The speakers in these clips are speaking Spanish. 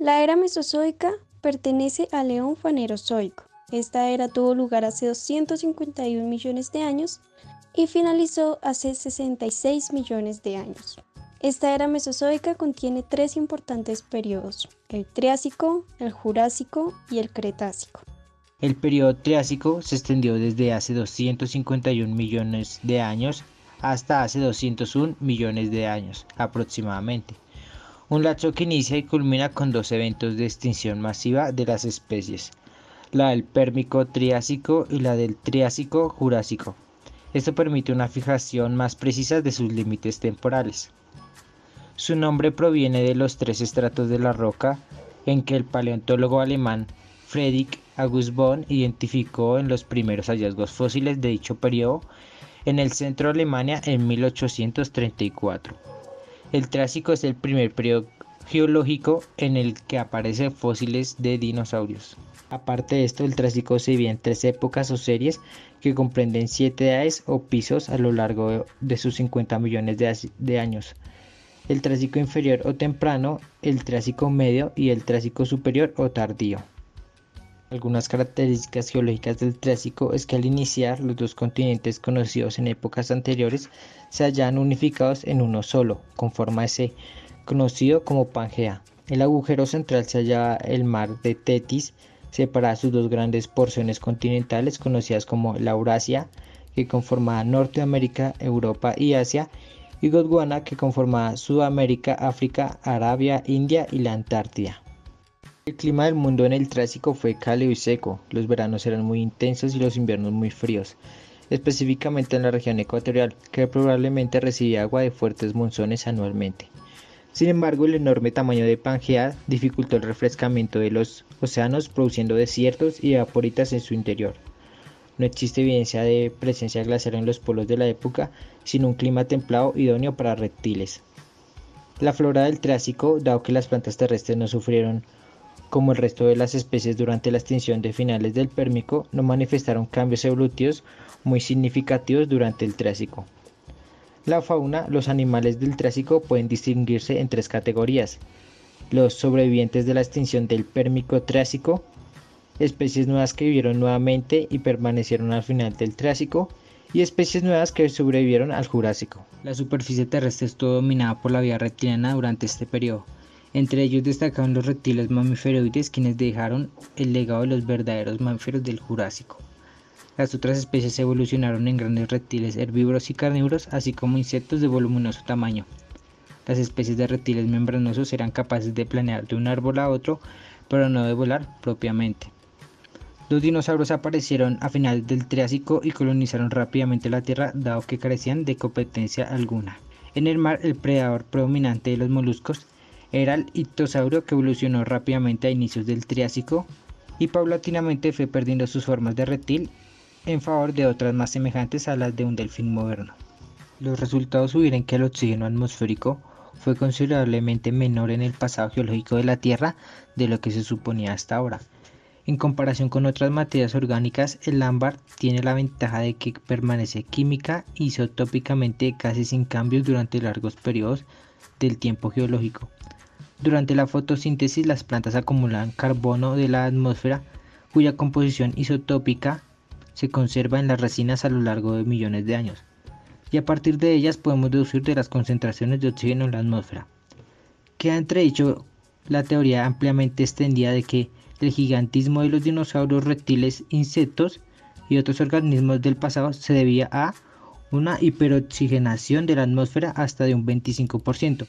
La era mesozoica pertenece al eón fanerozoico. Esta era tuvo lugar hace 251 millones de años y finalizó hace 66 millones de años. Esta era mesozoica contiene tres importantes periodos: el Triásico, el Jurásico y el Cretácico. El período Triásico se extendió desde hace 251 millones de años hasta hace 201 millones de años aproximadamente. Un lapso que inicia y culmina con dos eventos de extinción masiva de las especies, la del Pérmico Triásico y la del Triásico Jurásico. Esto permite una fijación más precisa de sus límites temporales. Su nombre proviene de los tres estratos de la roca en que el paleontólogo alemán Friedrich August Bohn identificó en los primeros hallazgos fósiles de dicho periodo en el centro de Alemania en 1834. El Triásico es el primer periodo geológico en el que aparecen fósiles de dinosaurios. Aparte de esto, el Triásico se divide en tres épocas o series que comprenden 7 edades o pisos a lo largo de sus 50 millones de años. El Triásico inferior o temprano, el Triásico medio y el Triásico superior o tardío. Algunas características geológicas del Triásico es que al iniciar los dos continentes conocidos en épocas anteriores se hallan unificados en uno solo, con forma de C, conocido como Pangea. En el agujero central se hallaba el mar de Tetis, separada sus dos grandes porciones continentales conocidas como la Eurasia, que conformaba Norteamérica, Europa y Asia, y Gondwana, que conformaba Sudamérica, África, Arabia, India y la Antártida. El clima del mundo en el Triásico fue cálido y seco, los veranos eran muy intensos y los inviernos muy fríos, específicamente en la región ecuatorial, que probablemente recibía agua de fuertes monzones anualmente. Sin embargo, el enorme tamaño de Pangea dificultó el refrescamiento de los océanos, produciendo desiertos y vaporitas en su interior. No existe evidencia de presencia glaciar en los polos de la época, sino un clima templado idóneo para reptiles. La flora del Triásico, dado que las plantas terrestres no sufrieron como el resto de las especies durante la extinción de finales del Pérmico, no manifestaron cambios evolutivos muy significativos durante el Triásico. La fauna, los animales del Triásico pueden distinguirse en tres categorías: los sobrevivientes de la extinción del Pérmico Triásico, especies nuevas que vivieron nuevamente y permanecieron al final del Triásico, y especies nuevas que sobrevivieron al Jurásico. La superficie terrestre estuvo dominada por la vida reptiliana durante este periodo. Entre ellos destacaban los reptiles mamíferoides, quienes dejaron el legado de los verdaderos mamíferos del Jurásico. Las otras especies evolucionaron en grandes reptiles herbívoros y carnívoros, así como insectos de voluminoso tamaño. Las especies de reptiles membranosos eran capaces de planear de un árbol a otro, pero no de volar propiamente. Los dinosaurios aparecieron a finales del Triásico y colonizaron rápidamente la Tierra, dado que carecían de competencia alguna. En el mar, el predador predominante de los moluscos era el ictosaurio, que evolucionó rápidamente a inicios del Triásico y paulatinamente fue perdiendo sus formas de reptil en favor de otras más semejantes a las de un delfín moderno. Los resultados sugieren que el oxígeno atmosférico fue considerablemente menor en el pasado geológico de la Tierra de lo que se suponía hasta ahora. En comparación con otras materias orgánicas, el ámbar tiene la ventaja de que permanece química e isotópicamente casi sin cambios durante largos periodos del tiempo geológico. Durante la fotosíntesis, las plantas acumulan carbono de la atmósfera, cuya composición isotópica se conserva en las resinas a lo largo de millones de años, y a partir de ellas podemos deducir de las concentraciones de oxígeno en la atmósfera. Queda entredicho la teoría ampliamente extendida de que el gigantismo de los dinosaurios, reptiles, insectos y otros organismos del pasado se debía a una hiperoxigenación de la atmósfera hasta de un 25%.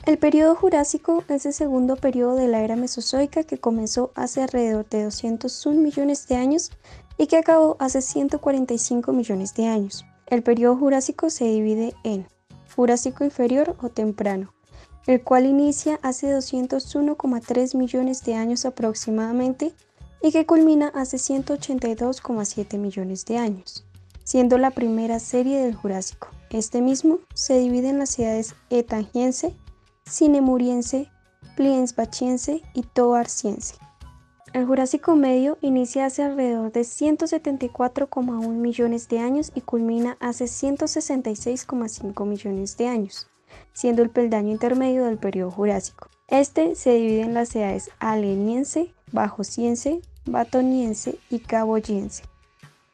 El período Jurásico es el segundo período de la era mesozoica, que comenzó hace alrededor de 201 millones de años y que acabó hace 145 millones de años. El período Jurásico se divide en Jurásico inferior o temprano, el cual inicia hace 201,3 millones de años aproximadamente y que culmina hace 182,7 millones de años, siendo la primera serie del Jurásico. Este mismo se divide en las edades Etangiense, Cinemuriense, Pliensbachiense y Toarciense. El Jurásico medio inicia hace alrededor de 174,1 millones de años y culmina hace 166,5 millones de años, siendo el peldaño intermedio del período Jurásico. Este se divide en las edades Alleniense, Bajociense, Battoniense y Caboyense.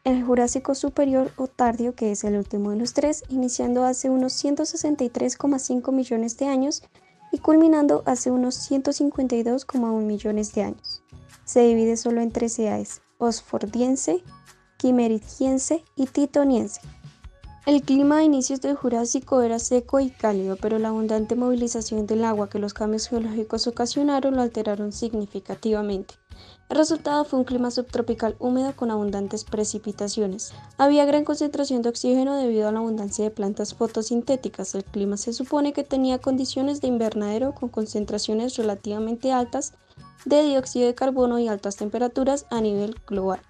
El Jurásico superior o tardío, que es el último de los tres, iniciando hace unos 163,5 millones de años y culminando hace unos 152,1 millones de años. Se divide solo en tres edades: Osfordiense, Quimerigiense y Titoniense. El clima a inicios del Jurásico era seco y cálido, pero la abundante movilización del agua que los cambios geológicos ocasionaron lo alteraron significativamente. El resultado fue un clima subtropical húmedo con abundantes precipitaciones. Había gran concentración de oxígeno debido a la abundancia de plantas fotosintéticas. El clima se supone que tenía condiciones de invernadero con concentraciones relativamente altas de dióxido de carbono y altas temperaturas a nivel global.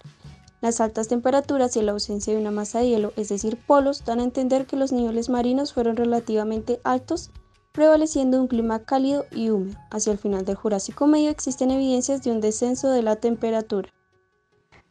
Las altas temperaturas y la ausencia de una masa de hielo, es decir, polos, dan a entender que los niveles marinos fueron relativamente altos, prevaleciendo un clima cálido y húmedo. Hacia el final del Jurásico Medio existen evidencias de un descenso de la temperatura.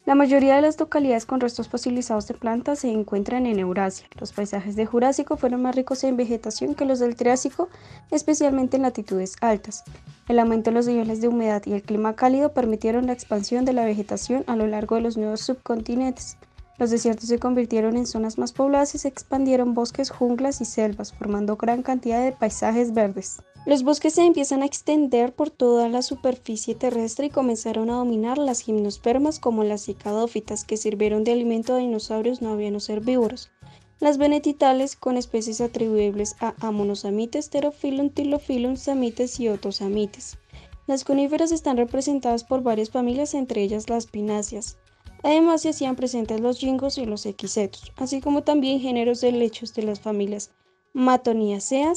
La mayoría de las localidades con restos fosilizados de plantas se encuentran en Eurasia. Los paisajes del Jurásico fueron más ricos en vegetación que los del Triásico, especialmente en latitudes altas. El aumento de los niveles de humedad y el clima cálido permitieron la expansión de la vegetación a lo largo de los nuevos subcontinentes. Los desiertos se convirtieron en zonas más pobladas y se expandieron bosques, junglas y selvas, formando gran cantidad de paisajes verdes. Los bosques se empiezan a extender por toda la superficie terrestre y comenzaron a dominar las gimnospermas como las cicadófitas, que sirvieron de alimento a dinosaurios no avianos herbívoros. Las benetitales, con especies atribuibles a Amonosamites, Therophilum, Tylophilum, Samites y Otosamites. Las coníferas están representadas por varias familias, entre ellas las pináceas. Además, se hacían presentes los gingos y los equisetos, así como también géneros de helechos de las familias Matoniaceae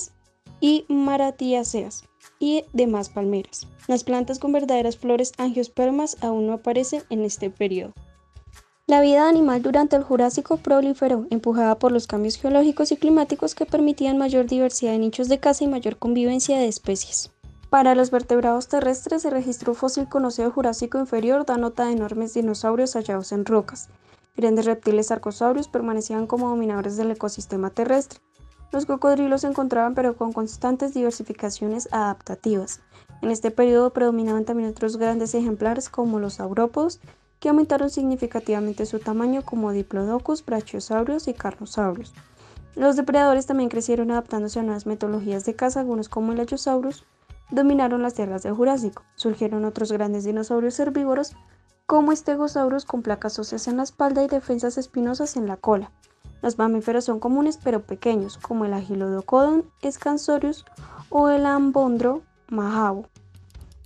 y Maratiaceae y demás palmeras. Las plantas con verdaderas flores angiospermas aún no aparecen en este periodo. La vida animal durante el Jurásico proliferó, empujada por los cambios geológicos y climáticos que permitían mayor diversidad de nichos de caza y mayor convivencia de especies. Para los vertebrados terrestres, se registró un fósil conocido del Jurásico inferior, da nota de enormes dinosaurios hallados en rocas. Grandes reptiles arcosaurios permanecían como dominadores del ecosistema terrestre. Los cocodrilos se encontraban, pero con constantes diversificaciones adaptativas. En este periodo predominaban también otros grandes ejemplares como los saurópodos, que aumentaron significativamente su tamaño, como Diplodocus, brachiosaurios y carnosaurios. Los depredadores también crecieron adaptándose a nuevas metodologías de caza, algunos como el Allosaurus dominaron las tierras del Jurásico. Surgieron otros grandes dinosaurios herbívoros como Stegosaurus con placas óseas en la espalda y defensas espinosas en la cola. Los mamíferos son comunes pero pequeños, como el Agilodocodon scansorius o el Ambondro majabo.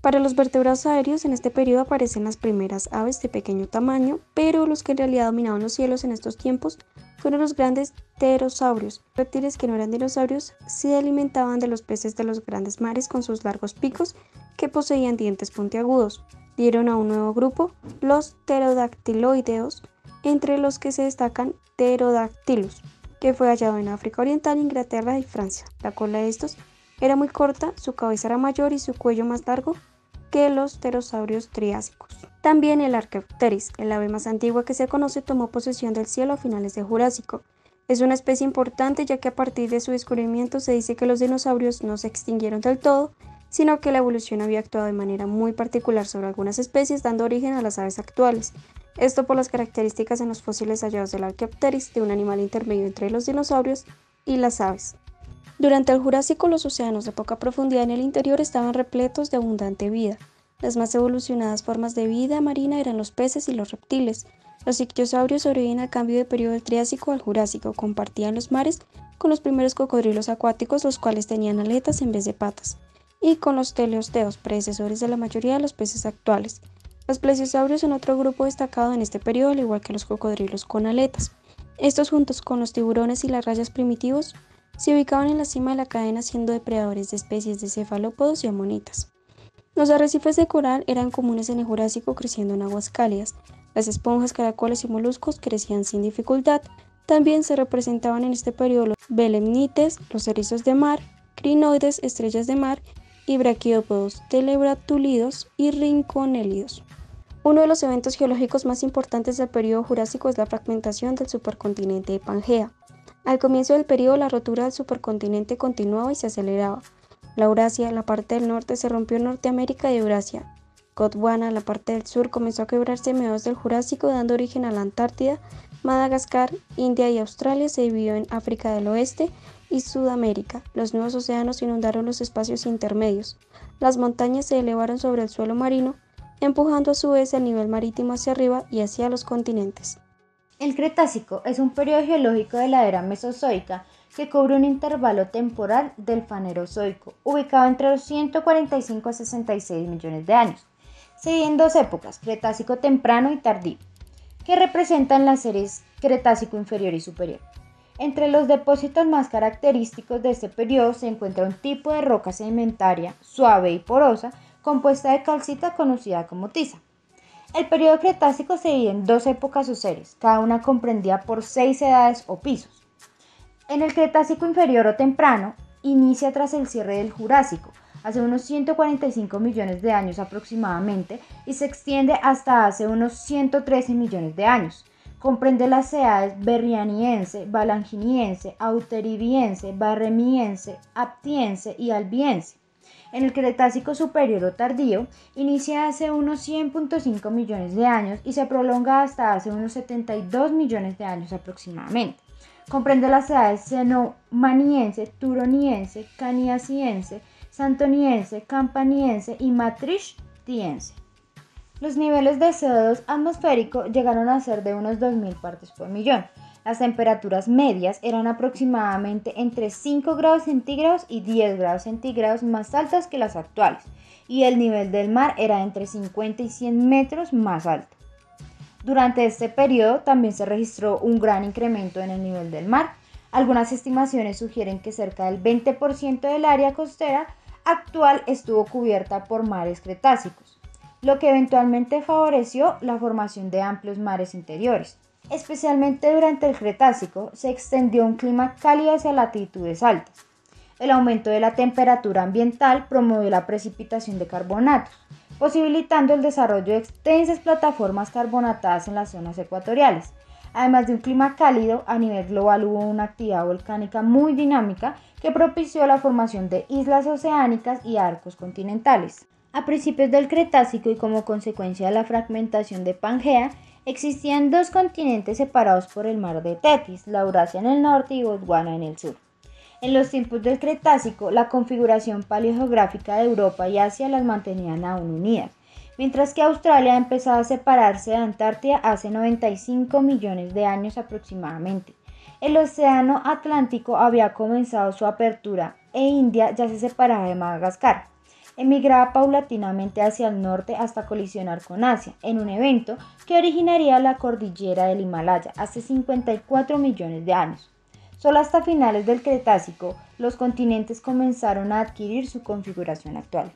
Para los vertebrados aéreos, en este periodo aparecen las primeras aves de pequeño tamaño, pero los que en realidad dominaban los cielos en estos tiempos fueron los grandes pterosaurios. Reptiles que no eran dinosaurios se alimentaban de los peces de los grandes mares con sus largos picos que poseían dientes puntiagudos. Dieron a un nuevo grupo, los pterodactiloideos, entre los que se destacan Pterodactylus, que fue hallado en África Oriental, Inglaterra y Francia. La cola de estos era muy corta, su cabeza era mayor y su cuello más largo que los pterosaurios triásicos. También el Archaeopteryx, el ave más antigua que se conoce, tomó posesión del cielo a finales del Jurásico. Es una especie importante ya que a partir de su descubrimiento se dice que los dinosaurios no se extinguieron del todo, sino que la evolución había actuado de manera muy particular sobre algunas especies, dando origen a las aves actuales. Esto por las características en los fósiles hallados del Archaeopteryx de un animal intermedio entre los dinosaurios y las aves. Durante el Jurásico, los océanos de poca profundidad en el interior estaban repletos de abundante vida. Las más evolucionadas formas de vida marina eran los peces y los reptiles. Los ictiosaurios sobreviven al cambio de periodo del Triásico al Jurásico, compartían los mares con los primeros cocodrilos acuáticos, los cuales tenían aletas en vez de patas, y con los teleosteos, predecesores de la mayoría de los peces actuales. Los plesiosaurios son otro grupo destacado en este periodo, al igual que los cocodrilos con aletas. Estos, juntos con los tiburones y las rayas primitivos, se ubicaban en la cima de la cadena, siendo depredadores de especies de cefalópodos y amonitas. Los arrecifes de coral eran comunes en el Jurásico, creciendo en aguas cálidas. Las esponjas, caracoles y moluscos crecían sin dificultad. También se representaban en este periodo los belemnites, los erizos de mar, crinoides, estrellas de mar y braquiópodos, telebratulidos y rinconélidos. Uno de los eventos geológicos más importantes del periodo Jurásico es la fragmentación del supercontinente de Pangea. Al comienzo del periodo, la rotura del supercontinente continuaba y se aceleraba. La Eurasia, la parte del norte, se rompió en Norteamérica y Eurasia. Gondwana, la parte del sur, comenzó a quebrarse a mediados del Jurásico, dando origen a la Antártida. Madagascar, India y Australia se dividió en África del Oeste y Sudamérica. Los nuevos océanos inundaron los espacios intermedios. Las montañas se elevaron sobre el suelo marino, empujando a su vez el nivel marítimo hacia arriba y hacia los continentes. El Cretácico es un periodo geológico de la era Mesozoica que cubre un intervalo temporal del Fanerozoico, ubicado entre los 145 a 66 millones de años. Se divide en dos épocas, Cretácico temprano y tardío, que representan las series Cretácico inferior y superior. Entre los depósitos más característicos de este periodo se encuentra un tipo de roca sedimentaria suave y porosa compuesta de calcita conocida como tiza. El periodo Cretácico se divide en dos épocas o series, cada una comprendida por 6 edades o pisos. En el Cretácico inferior o temprano, inicia tras el cierre del Jurásico, hace unos 145 millones de años aproximadamente, y se extiende hasta hace unos 113 millones de años. Comprende las edades Berrianiense, Balanginiense, Auteribiense, Barremiense, Aptiense y Albiense. En el Cretácico superior o tardío, inicia hace unos 100.5 millones de años y se prolonga hasta hace unos 72 millones de años aproximadamente. Comprende las edades Cenomaniense, Turoniense, Caniaciense, Santoniense, Campaniense y Maastrichtiense. Los niveles de CO2 atmosférico llegaron a ser de unos 2.000 partes por millón. Las temperaturas medias eran aproximadamente entre 5 grados centígrados y 10 grados centígrados más altas que las actuales, y el nivel del mar era entre 50 y 100 metros más alto. Durante este periodo también se registró un gran incremento en el nivel del mar. Algunas estimaciones sugieren que cerca del 20% del área costera actual estuvo cubierta por mares cretácicos, lo que eventualmente favoreció la formación de amplios mares interiores. Especialmente durante el Cretácico se extendió un clima cálido hacia latitudes altas. El aumento de la temperatura ambiental promovió la precipitación de carbonatos, posibilitando el desarrollo de extensas plataformas carbonatadas en las zonas ecuatoriales. Además de un clima cálido, a nivel global hubo una actividad volcánica muy dinámica que propició la formación de islas oceánicas y arcos continentales. A principios del Cretácico y como consecuencia de la fragmentación de Pangea, existían dos continentes separados por el mar de Tetis, la Eurasia en el norte y Gondwana en el sur. En los tiempos del Cretácico, la configuración paleogeográfica de Europa y Asia las mantenían aún unidas, mientras que Australia empezaba a separarse de Antártida hace 95 millones de años aproximadamente. El Océano Atlántico había comenzado su apertura e India ya se separaba de Madagascar. Emigraba paulatinamente hacia el norte hasta colisionar con Asia, en un evento que originaría la cordillera del Himalaya hace 54 millones de años. Solo hasta finales del Cretácico, los continentes comenzaron a adquirir su configuración actual.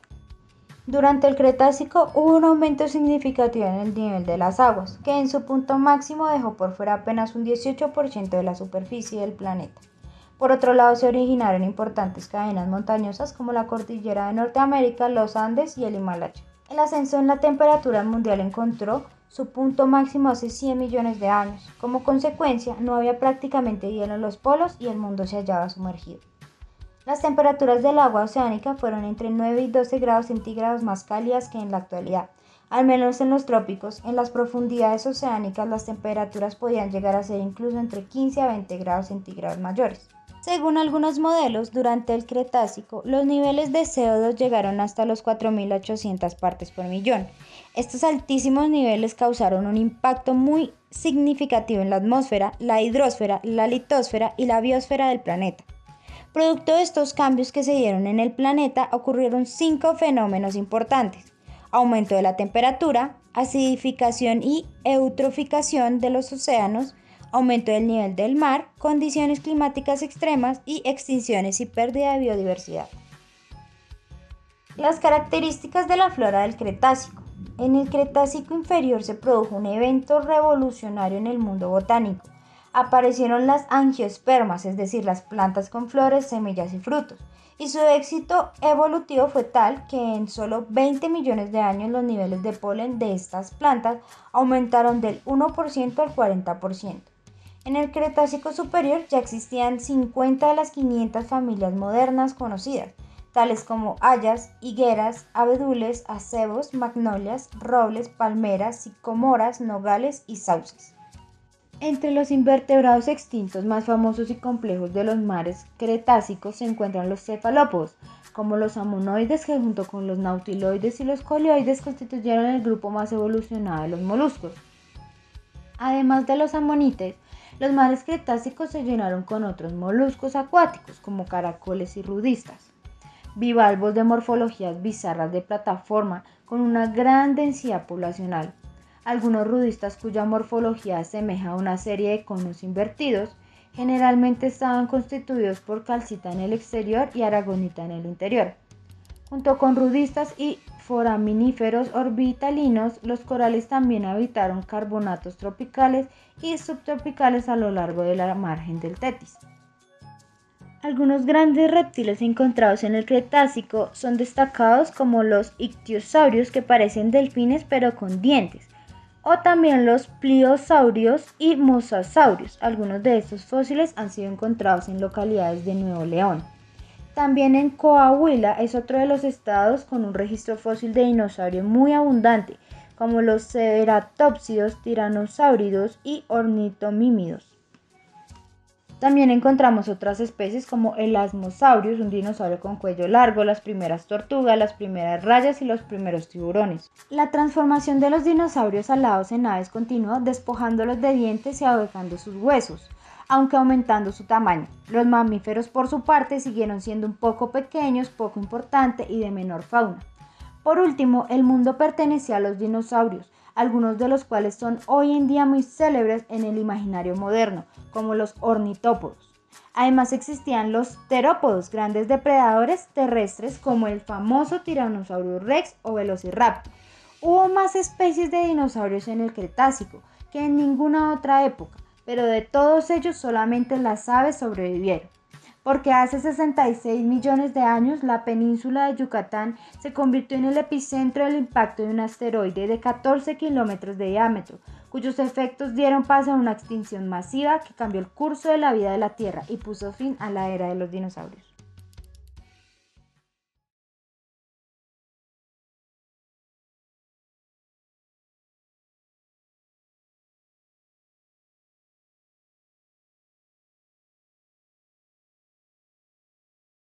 Durante el Cretácico hubo un aumento significativo en el nivel de las aguas, que en su punto máximo dejó por fuera apenas un 18% de la superficie del planeta. Por otro lado, se originaron importantes cadenas montañosas como la cordillera de Norteamérica, los Andes y el Himalaya. El ascenso en la temperatura mundial encontró su punto máximo hace 100 millones de años. Como consecuencia, no había prácticamente hielo en los polos y el mundo se hallaba sumergido. Las temperaturas del agua oceánica fueron entre 9 y 12 grados centígrados más cálidas que en la actualidad. Al menos en los trópicos, en las profundidades oceánicas las temperaturas podían llegar a ser incluso entre 15 a 20 grados centígrados mayores. Según algunos modelos, durante el Cretácico, los niveles de CO2 llegaron hasta los 4.800 partes por millón. Estos altísimos niveles causaron un impacto muy significativo en la atmósfera, la hidrosfera, la litosfera y la biosfera del planeta. Producto de estos cambios que se dieron en el planeta, ocurrieron 5 fenómenos importantes: aumento de la temperatura, acidificación y eutroficación de los océanos, aumento del nivel del mar, condiciones climáticas extremas y extinciones y pérdida de biodiversidad. Las características de la flora del Cretácico. En el Cretácico inferior se produjo un evento revolucionario en el mundo botánico. Aparecieron las angiospermas, es decir, las plantas con flores, semillas y frutos, y su éxito evolutivo fue tal que en solo 20 millones de años los niveles de polen de estas plantas aumentaron del 1% al 40%. En el Cretácico superior ya existían 50 de las 500 familias modernas conocidas. tales como hayas, higueras, abedules, acebos, magnolias, robles, palmeras, sicomoras, nogales y sauces. Entre los invertebrados extintos más famosos y complejos de los mares cretácicos se encuentran los cefalópodos, como los amonoides, que junto con los nautiloides y los colioides constituyeron el grupo más evolucionado de los moluscos. Además de los amonites, los mares cretácicos se llenaron con otros moluscos acuáticos, como caracoles y rudistas, bivalvos de morfologías bizarras de plataforma con una gran densidad poblacional. Algunos rudistas cuya morfología asemeja a una serie de conos invertidos, generalmente estaban constituidos por calcita en el exterior y aragonita en el interior. Junto con rudistas y foraminíferos orbitalinos, los corales también habitaron carbonatos tropicales y subtropicales a lo largo de la margen del Tetis. Algunos grandes reptiles encontrados en el Cretácico son destacados como los ictiosaurios, que parecen delfines pero con dientes, o también los pliosaurios y mosasaurios. Algunos de estos fósiles han sido encontrados en localidades de Nuevo León. También en Coahuila es otro de los estados con un registro fósil de dinosaurio muy abundante, como los ceratópsidos, tiranosáuridos y ornitomímidos. También encontramos otras especies como el Asmosaurus, un dinosaurio con cuello largo, las primeras tortugas, las primeras rayas y los primeros tiburones. La transformación de los dinosaurios alados en aves continuó, despojándolos de dientes y ahuyentando sus huesos, aunque aumentando su tamaño. Los mamíferos, por su parte, siguieron siendo un poco pequeños, poco importantes y de menor fauna. Por último, el mundo pertenecía a los dinosaurios, algunos de los cuales son hoy en día muy célebres en el imaginario moderno, como los ornitópodos. Además existían los terópodos, grandes depredadores terrestres como el famoso Tyrannosaurus Rex o Velociraptor. Hubo más especies de dinosaurios en el Cretácico que en ninguna otra época, pero de todos ellos solamente las aves sobrevivieron, porque hace 66 millones de años la península de Yucatán se convirtió en el epicentro del impacto de un asteroide de 14 kilómetros de diámetro, cuyos efectos dieron paso a una extinción masiva que cambió el curso de la vida de la Tierra y puso fin a la era de los dinosaurios.